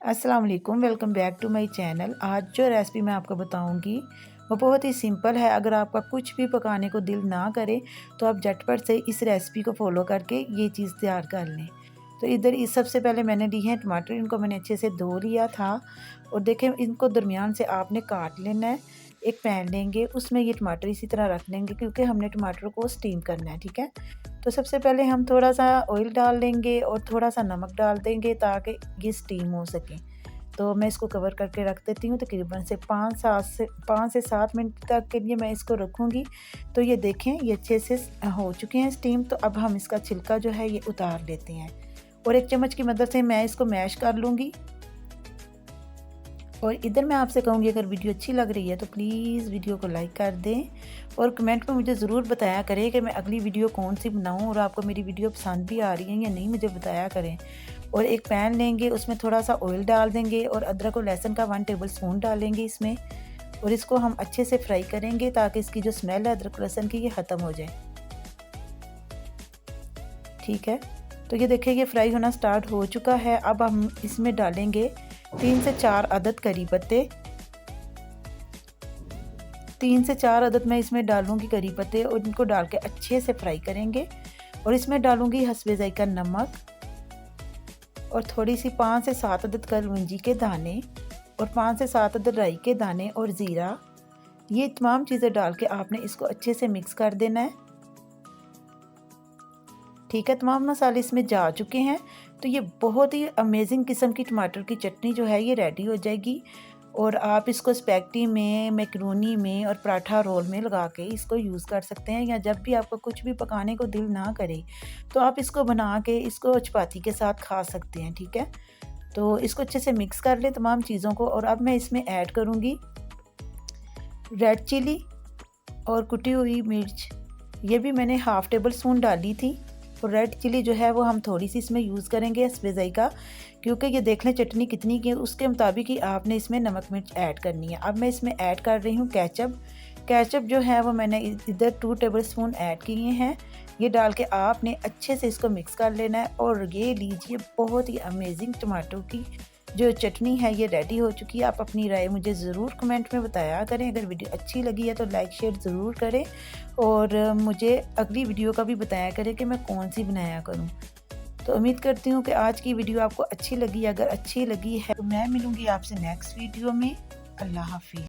अस्सलाम वालेकुम, welcome back to my channel. आज जो रेसिपी मैं आपको बताऊंगी वो बहुत ही सिंपल है। अगर आपका कुछ भी पकाने को दिल ना करे तो आप झटपट से इस रेसिपी को फॉलो करके ये चीज़ तैयार कर लें। तो इधर इस सबसे पहले मैंने ली है टमाटर, इनको मैंने अच्छे से धो लिया था और देखें इनको दरमियान से आपने काट लेना है। एक पैन लेंगे, उसमें ये टमाटर इसी तरह रख लेंगे क्योंकि हमने टमाटर को स्टीम करना है, ठीक है। तो सबसे पहले हम थोड़ा सा ऑयल डाल लेंगे और थोड़ा सा नमक डाल देंगे ताकि ये स्टीम हो सके। तो मैं इसको कवर करके रख देती हूँ, तकरीबन से 5 से 7 मिनट तक के लिए मैं इसको रखूँगी। तो ये देखें ये अच्छे से हो चुके हैं स्टीम। तो अब हम इसका छिलका जो है ये उतार लेते हैं और एक चम्मच की मदद से मैं इसको मैश कर लूँगी। और इधर मैं आपसे कहूँगी अगर वीडियो अच्छी लग रही है तो प्लीज़ वीडियो को लाइक कर दें और कमेंट में मुझे ज़रूर बताया करें कि मैं अगली वीडियो कौन सी बनाऊँ और आपको मेरी वीडियो पसंद भी आ रही है या नहीं, मुझे बताया करें। और एक पैन लेंगे, उसमें थोड़ा सा ऑयल डाल देंगे और अदरक और लहसुन का 1 टेबल स्पून डालेंगे इसमें और इसको हम अच्छे से फ्राई करेंगे ताकि इसकी जो स्मेल है अदरक लहसुन की ये ख़त्म हो जाए, ठीक है। तो ये देखिए ये फ्राई होना स्टार्ट हो चुका है। अब हम इसमें डालेंगे 3 से 4 अदद करी पत्ते। 3 से 4 अदद मैं इसमें डालूंगी करी पत्ते और इनको डाल के अच्छे से फ्राई करेंगे। और इसमें डालूंगी हस्बे ज़ायका नमक और थोड़ी सी 5 से 7 अदद कलौंजी के दाने और 5 से 7 अदद राई के दाने और ज़ीरा। ये तमाम चीज़ें डाल के आपने इसको अच्छे से मिक्स कर देना है, ठीक है। तमाम मसाले इसमें जा चुके हैं। तो ये बहुत ही अमेजिंग किस्म की टमाटर की चटनी जो है ये रेडी हो जाएगी और आप इसको स्पैगेटी में, मैकरोनी में और पराठा रोल में लगा के इसको यूज़ कर सकते हैं। या जब भी आपको कुछ भी पकाने को दिल ना करे तो आप इसको बना के इसको चपाती के साथ खा सकते हैं, ठीक है। तो इसको अच्छे से मिक्स कर लें तमाम चीज़ों को। और अब मैं इसमें ऐड करूँगी रेड चिली और कुटी हुई मिर्च, ये भी मैंने हाफ़ टेबल स्पून डाली थी। और रेड चिली जो है वो हम थोड़ी सी इसमें यूज़ करेंगे हस्बे ज़ायका, क्योंकि ये देख लें चटनी कितनी की उसके मुताबिक ही आपने इसमें नमक मिर्च ऐड करनी है। अब मैं इसमें ऐड कर रही हूँ केचप जो है वो मैंने इधर 2 टेबल स्पून ऐड किए हैं। ये डाल के आपने अच्छे से इसको मिक्स कर लेना है और ये लीजिए बहुत ही अमेजिंग टमाटो की जो चटनी है ये रेडी हो चुकी है। आप अपनी राय मुझे ज़रूर कमेंट में बताया करें। अगर वीडियो अच्छी लगी है तो लाइक शेयर ज़रूर करें और मुझे अगली वीडियो का भी बताया करें कि मैं कौन सी बनाया करूं। तो उम्मीद करती हूँ कि आज की वीडियो आपको अच्छी लगी। अगर अच्छी लगी है तो मैं मिलूँगी आपसे नेक्स्ट वीडियो में। अल्लाह हाफिज़।